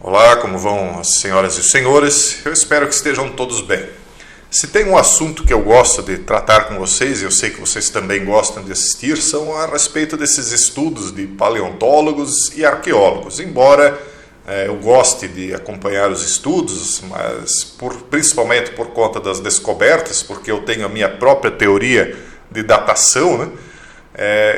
Olá, como vão as senhoras e os senhores? Eu espero que estejam todos bem. Se tem um assunto que eu gosto de tratar com vocês, e eu sei que vocês também gostam de assistir, são a respeito desses estudos de paleontólogos e arqueólogos. Embora eu goste de acompanhar os estudos, mas principalmente por conta das descobertas, porque eu tenho a minha própria teoria de datação, né?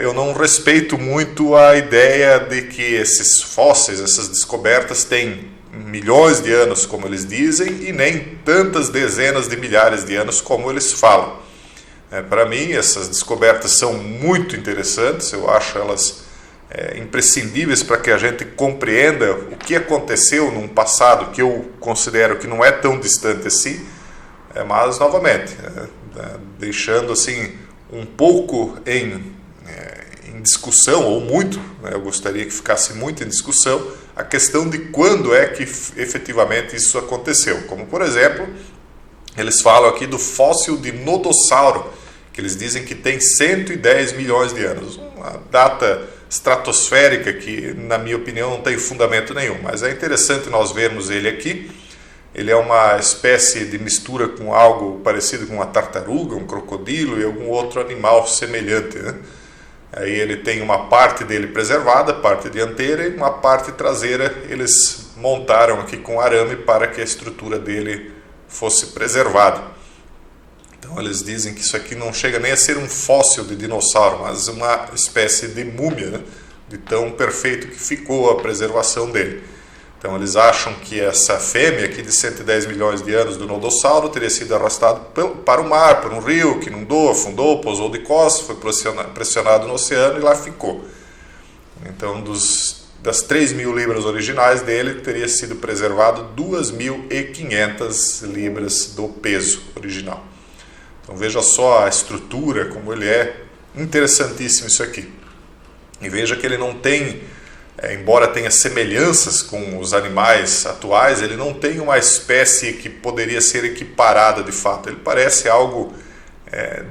Eu não respeito muito a ideia de que esses fósseis, essas descobertas têm milhões de anos, como eles dizem, e nem tantas dezenas de milhares de anos, como eles falam. Para mim, essas descobertas são muito interessantes, eu acho elas imprescindíveis para que a gente compreenda o que aconteceu num passado que eu considero que não é tão distante assim, mas, novamente, deixando assim um pouco em discussão, ou muito, eu gostaria que ficasse muito em discussão, a questão de quando é que efetivamente isso aconteceu. Como, por exemplo, eles falam aqui do fóssil de Nodossauro, que eles dizem que tem 110 milhões de anos. Uma data estratosférica que, na minha opinião, não tem fundamento nenhum. Mas é interessante nós vermos ele aqui. Ele é uma espécie de mistura com algo parecido com uma tartaruga, um crocodilo e algum outro animal semelhante, né? Aí ele tem uma parte dele preservada, parte dianteira, e uma parte traseira eles montaram aqui com arame para que a estrutura dele fosse preservada. Então eles dizem que isso aqui não chega nem a ser um fóssil de dinossauro, mas uma espécie de múmia, né? De tão perfeito que ficou a preservação dele. Então eles acham que essa fêmea aqui de 110 milhões de anos do Nodossauro teria sido arrastada para o mar, por um rio que inundou, afundou, pousou de costas, foi pressionado no oceano e lá ficou. Então das 3.000 libras originais dele, teria sido preservado 2.500 libras do peso original. Então veja só a estrutura, como ele é interessantíssimo isso aqui. E veja que ele não tem... embora tenha semelhanças com os animais atuais, ele não tem uma espécie que poderia ser equiparada de fato. Ele parece algo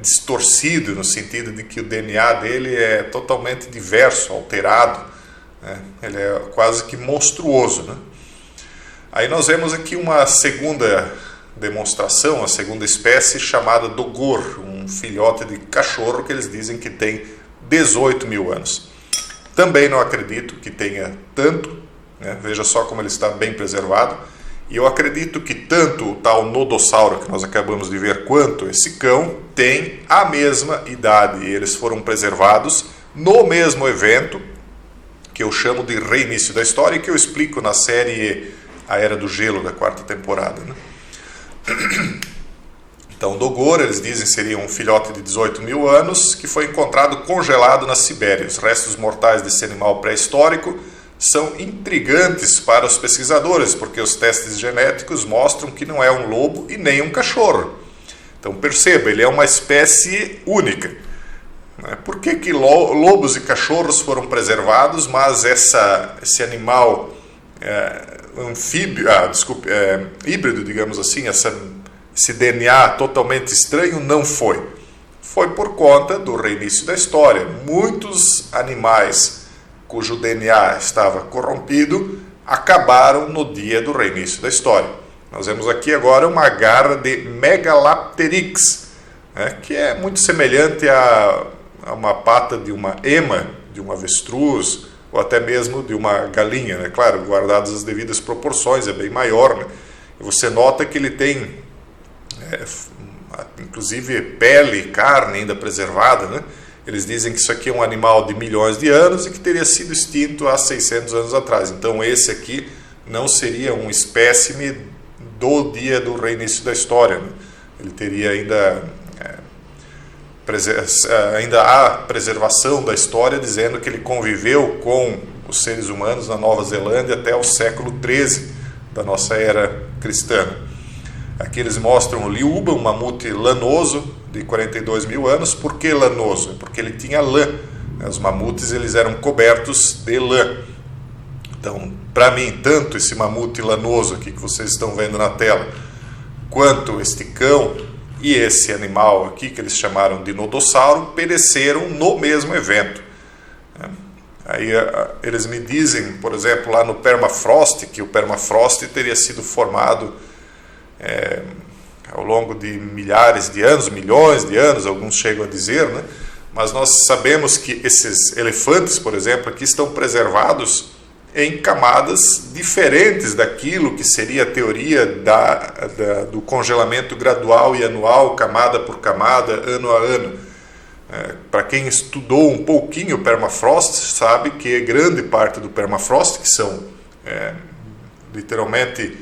distorcido, no sentido de que o DNA dele é totalmente diverso, alterado, né? Ele é quase que monstruoso, né? Aí nós vemos aqui uma segunda demonstração, a segunda espécie, chamada Dogor, um filhote de cachorro que eles dizem que tem 18 mil anos. Também não acredito que tenha tanto, né? Veja só como ele está bem preservado. E eu acredito que tanto o tal Nodossauro que nós acabamos de ver, quanto esse cão, tem a mesma idade. E eles foram preservados no mesmo evento, que eu chamo de reinício da história, e que eu explico na série A Era do Gelo, da 4ª temporada, né? Então, Dogor, eles dizem, seria um filhote de 18 mil anos que foi encontrado congelado na Sibéria. Os restos mortais desse animal pré-histórico são intrigantes para os pesquisadores, porque os testes genéticos mostram que não é um lobo e nem um cachorro. Então, perceba, ele é uma espécie única. Por que lobos e cachorros foram preservados, mas esse animal híbrido, digamos assim, esse DNA totalmente estranho não foi? Foi por conta do reinício da história. Muitos animais cujo DNA estava corrompido acabaram no dia do reinício da história. Nós vemos aqui agora uma garra de Megalapteryx, que é muito semelhante a uma pata de uma ema, de um avestruz, ou até mesmo de uma galinha, né? Claro, guardadas as devidas proporções, é bem maior, né? E você nota que ele tem inclusive pele, carne ainda preservada, né? Eles dizem que isso aqui é um animal de milhões de anos e que teria sido extinto há 600 anos atrás. Então esse aqui não seria um espécime do dia do reinício da história, né? Ele teria ainda há preservação da história, dizendo que ele conviveu com os seres humanos na Nova Zelândia até o século XIII da nossa era cristã. Aqui eles mostram o Liuba, um mamute lanoso de 42 mil anos. Por que lanoso? Porque ele tinha lã. Os mamutes eles eram cobertos de lã. Então, para mim, tanto esse mamute lanoso aqui que vocês estão vendo na tela, quanto este cão e esse animal aqui, que eles chamaram de Nodossauro, pereceram no mesmo evento. Aí eles me dizem, por exemplo, lá no permafrost, que o permafrost teria sido formado ao longo de milhares de anos, milhões de anos, alguns chegam a dizer, né? Mas nós sabemos que esses elefantes, por exemplo, aqui estão preservados em camadas diferentes daquilo que seria a teoria do congelamento gradual e anual, camada por camada, ano a ano. Para quem estudou um pouquinho o permafrost, sabe que grande parte do permafrost, que são literalmente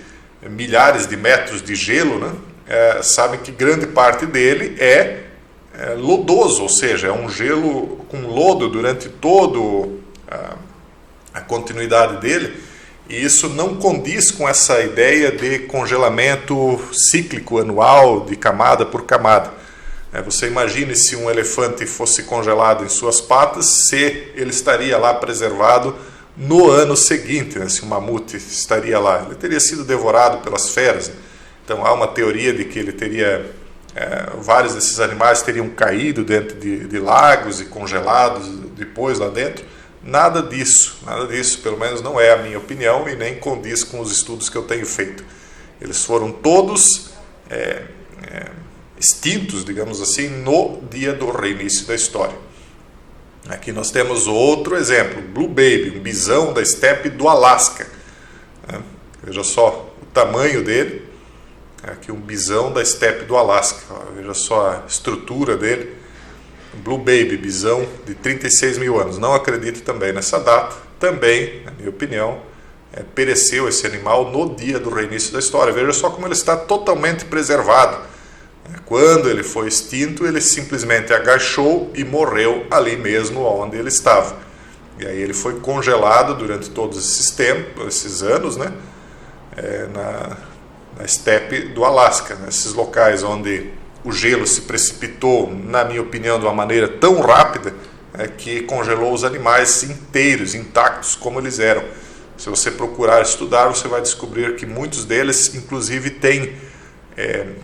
milhares de metros de gelo, né? Sabem que grande parte dele é lodoso, ou seja, é um gelo com lodo durante todo a continuidade dele, e isso não condiz com essa ideia de congelamento cíclico anual, de camada por camada. Você imagine se um elefante fosse congelado em suas patas, se ele estaria lá preservado no ano seguinte, né? Se o mamute estaria lá, ele teria sido devorado pelas feras. Então há uma teoria de que ele teria, vários desses animais teriam caído dentro de lagos e congelados depois lá dentro. Nada disso, pelo menos não é a minha opinião e nem condiz com os estudos que eu tenho feito. Eles foram todos extintos, digamos assim, no dia do reinício da história. Aqui nós temos outro exemplo, Blue Baby, um bisão da estepe do Alasca. Veja só o tamanho dele. Aqui um bisão da estepe do Alasca. Veja só a estrutura dele. Blue Baby, bisão de 36 mil anos. Não acredito também nessa data. Também, na minha opinião, pereceu esse animal no dia do reinício da história. Veja só como ele está totalmente preservado. Quando ele foi extinto, ele simplesmente agachou e morreu ali mesmo onde ele estava. E aí ele foi congelado durante todos esses anos, né? Na estepe do Alasca, nesses locais onde o gelo se precipitou, na minha opinião, de uma maneira tão rápida que congelou os animais inteiros, intactos, como eles eram. Se você procurar estudar, você vai descobrir que muitos deles, inclusive, têm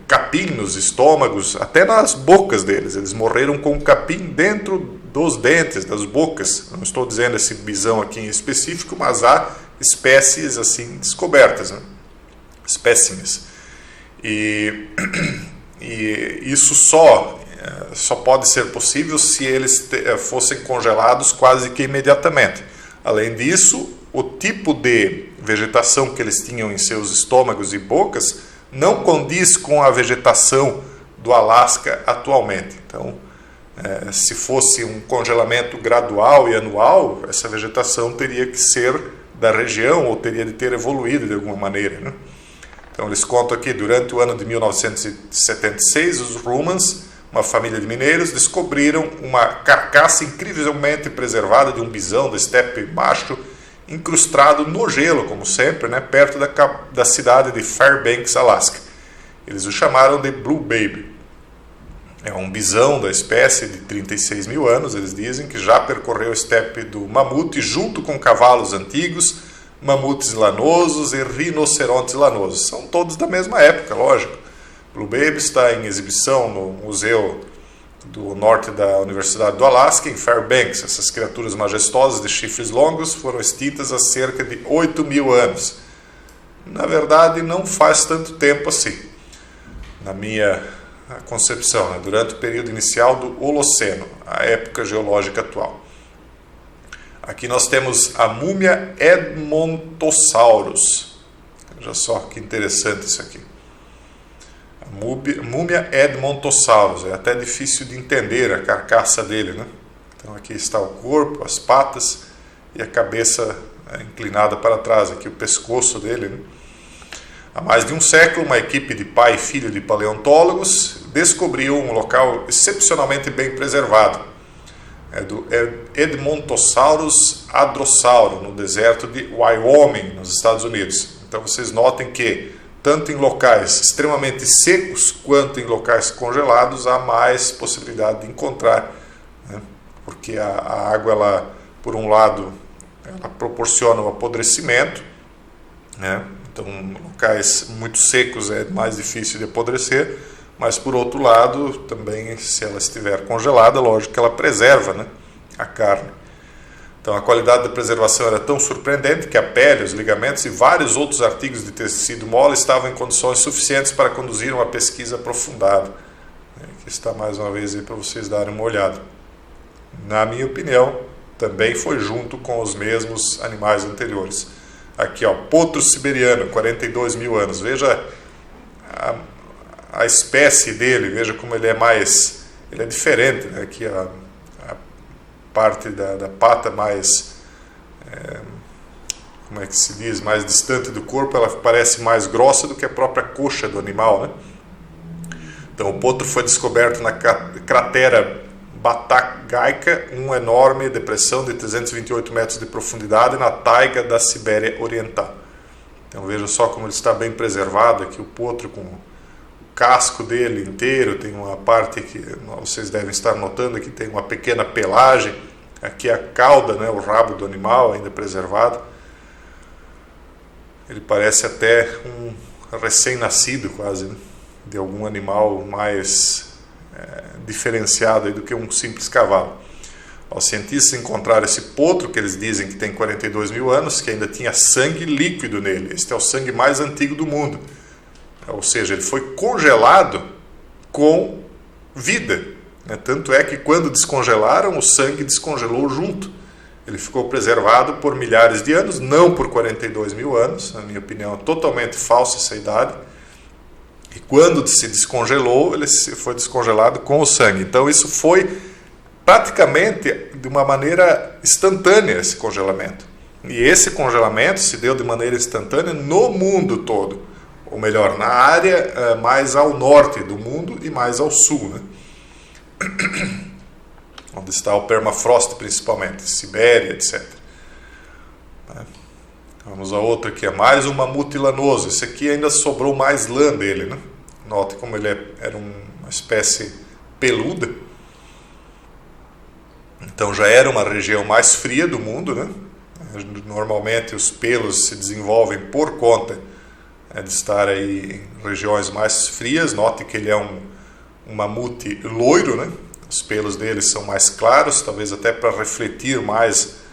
capim nos estômagos, até nas bocas deles. Eles morreram com capim dentro dos dentes, das bocas. Não estou dizendo esse bisão aqui em específico, mas há espécies assim descobertas, né? Espécimes. E isso só pode ser possível se eles fossem congelados quase que imediatamente. Além disso, o tipo de vegetação que eles tinham em seus estômagos e bocas não condiz com a vegetação do Alasca atualmente. Então, se fosse um congelamento gradual e anual, essa vegetação teria que ser da região ou teria de ter evoluído de alguma maneira, né? Então eles contam aqui, durante o ano de 1976, os Rumans, uma família de mineiros, descobriram uma carcaça incrivelmente preservada de um bisão da estepe macho, incrustado no gelo, como sempre, né, perto da cidade de Fairbanks, Alaska. Eles o chamaram de Blue Baby. É um bisão da espécie de 36 mil anos, eles dizem, que já percorreu a estepe do mamute junto com cavalos antigos, mamutes lanosos e rinocerontes lanosos. São todos da mesma época, lógico. Blue Baby está em exibição no Museu do Norte da Universidade do Alasca, em Fairbanks. Essas criaturas majestosas de chifres longos foram extintas há cerca de 8 mil anos. Na verdade, não faz tanto tempo assim, na minha concepção, né? Durante o período inicial do Holoceno, a época geológica atual. Aqui nós temos a múmia Edmontosaurus. Veja só que interessante isso aqui. A múmia Edmontosaurus. É até difícil de entender a carcaça dele, né? Então aqui está o corpo, as patas e a cabeça inclinada para trás. Aqui o pescoço dele, né? Há mais de um século, uma equipe de pai e filho de paleontólogos descobriu um local excepcionalmente bem preservado. Do Edmontosaurus adrossauro, no deserto de Wyoming, nos Estados Unidos. Então vocês notem que, tanto em locais extremamente secos, quanto em locais congelados, há mais possibilidade de encontrar, né? Porque a água, ela, por um lado, ela proporciona o apodrecimento, né? Então, locais muito secos é mais difícil de apodrecer, mas por outro lado, também, se ela estiver congelada, lógico que ela preserva, né, a carne. Então a qualidade da preservação era tão surpreendente que a pele, os ligamentos e vários outros artigos de tecido mole estavam em condições suficientes para conduzir uma pesquisa aprofundada. Aqui está mais uma vez aí para vocês darem uma olhada. Na minha opinião, também foi junto com os mesmos animais anteriores. Aqui, ó, potro siberiano, 42 mil anos. Veja a espécie dele, veja como ele é mais... Ele é diferente, né? Aqui a parte da pata mais... como é que se diz? Mais distante do corpo, ela parece mais grossa do que a própria coxa do animal, né? Então o potro foi descoberto na cratera Batagaica, uma enorme depressão de 328 metros de profundidade na taiga da Sibéria Oriental. Então veja só como ele está bem preservado aqui, o potro com o casco dele inteiro, tem uma parte que vocês devem estar notando que tem uma pequena pelagem, aqui a cauda, né, o rabo do animal ainda preservado. Ele parece até um recém-nascido quase, né, de algum animal mais diferenciado aí do que um simples cavalo. Os cientistas encontraram esse potro, que eles dizem que tem 42 mil anos, que ainda tinha sangue líquido nele. Este é o sangue mais antigo do mundo. Ou seja, ele foi congelado com vida. Tanto é que quando descongelaram, o sangue descongelou junto. Ele ficou preservado por milhares de anos, não por 42 mil anos. Na minha opinião, é totalmente falsa essa idade. E quando se descongelou, ele foi descongelado com o sangue. Então isso foi praticamente de uma maneira instantânea, esse congelamento. E esse congelamento se deu de maneira instantânea no mundo todo. Ou melhor, na área mais ao norte do mundo e mais ao sul, né? Onde está o permafrost principalmente, Sibéria, etc. Vamos a outra aqui, é mais um mamute lanoso. Esse aqui ainda sobrou mais lã dele, né? Note como ele era uma espécie peluda. Então já era uma região mais fria do mundo, né? Normalmente os pelos se desenvolvem por conta de estar aí em regiões mais frias. Note que ele é um mamute loiro, né? Os pelos dele são mais claros, talvez até para refletir mais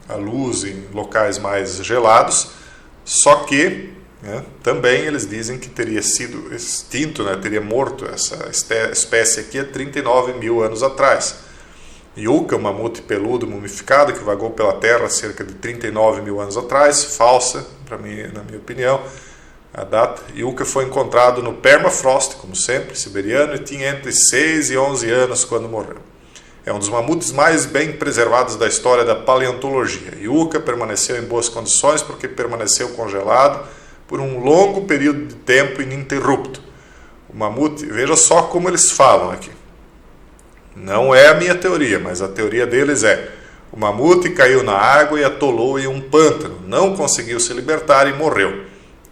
a luz em locais mais gelados, só que também eles dizem que teria sido extinto, né, teria morto essa espécie aqui há 39 mil anos atrás. Yucca, um mamute peludo mumificado que vagou pela Terra há cerca de 39 mil anos atrás, falsa, na minha opinião. A data, Yucca foi encontrado no permafrost, como sempre, siberiano, e tinha entre 6 e 11 anos quando morreu. É um dos mamutes mais bem preservados da história da paleontologia. Yucca permaneceu em boas condições porque permaneceu congelado por um longo período de tempo ininterrupto. O mamute, veja só como eles falam aqui. Não é a minha teoria, mas a teoria deles é: o mamute caiu na água e atolou em um pântano, não conseguiu se libertar e morreu.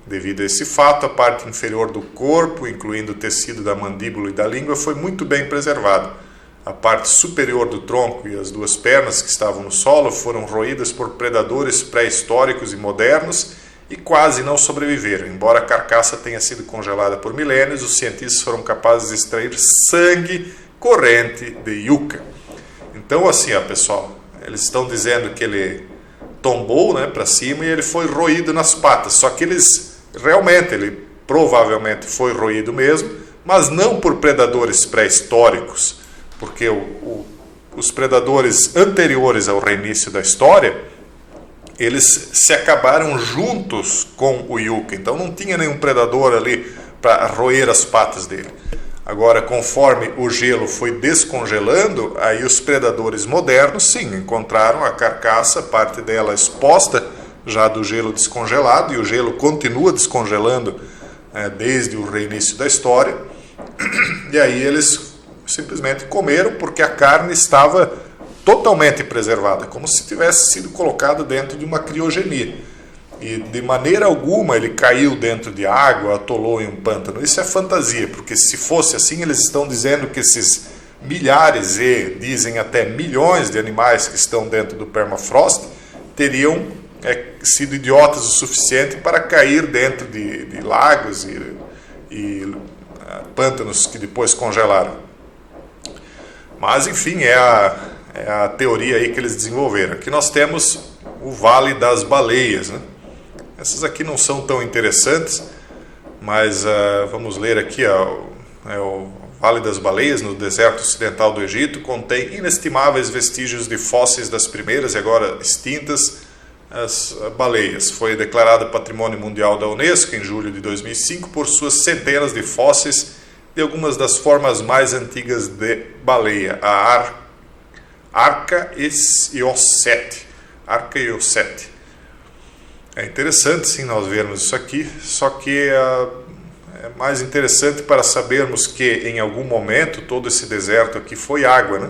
Devido a esse fato, a parte inferior do corpo, incluindo o tecido da mandíbula e da língua, foi muito bem preservada. A parte superior do tronco e as duas pernas que estavam no solo foram roídas por predadores pré-históricos e modernos e quase não sobreviveram. Embora a carcaça tenha sido congelada por milênios, os cientistas foram capazes de extrair sangue corrente de Yucca. Então, assim, ó, pessoal, eles estão dizendo que ele tombou, né, para cima e ele foi roído nas patas. Só que ele provavelmente foi roído mesmo, mas não por predadores pré-históricos, porque os predadores anteriores ao reinício da história, eles se acabaram juntos com o Yucca, então não tinha nenhum predador ali para roer as patas dele. Agora, conforme o gelo foi descongelando, aí os predadores modernos, sim, encontraram a carcaça, parte dela exposta já do gelo descongelado, e o gelo continua descongelando desde o reinício da história, e aí eles simplesmente comeram porque a carne estava totalmente preservada, como se tivesse sido colocado dentro de uma criogenia. E de maneira alguma ele caiu dentro de água, atolou em um pântano. Isso é fantasia, porque se fosse assim, eles estão dizendo que esses milhares e dizem até milhões de animais que estão dentro do permafrost teriam sido idiotas o suficiente para cair dentro de lagos e pântanos que depois congelaram. Mas, enfim, é É a teoria aí que eles desenvolveram. Aqui nós temos o Vale das Baleias, né? Essas aqui não são tão interessantes, mas vamos ler aqui, o Vale das Baleias, no deserto ocidental do Egito, contém inestimáveis vestígios de fósseis das primeiras e agora extintas as baleias. Foi declarada Patrimônio Mundial da Unesco em julho de 2005 por suas centenas de fósseis de algumas das formas mais antigas de baleia, a Archaeocete. É interessante sim nós vermos isso aqui, só que é mais interessante para sabermos que em algum momento todo esse deserto aqui foi água, né?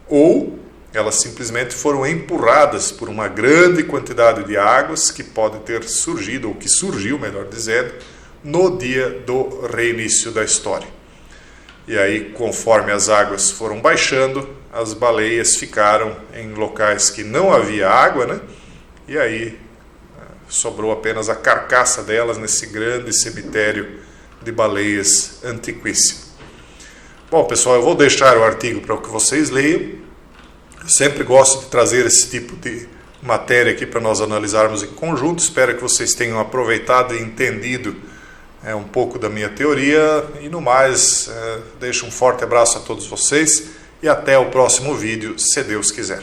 Ou elas simplesmente foram empurradas por uma grande quantidade de águas que pode ter surgido, ou que surgiu, melhor dizendo, no dia do reinício da história. E aí, conforme as águas foram baixando, as baleias ficaram em locais que não havia água, né? E aí sobrou apenas a carcaça delas nesse grande cemitério de baleias antiquíssimo. Bom, pessoal, eu vou deixar o artigo para que vocês leiam. Eu sempre gosto de trazer esse tipo de matéria aqui para nós analisarmos em conjunto. Espero que vocês tenham aproveitado e entendido um pouco da minha teoria. E no mais, deixo um forte abraço a todos vocês e até o próximo vídeo, se Deus quiser.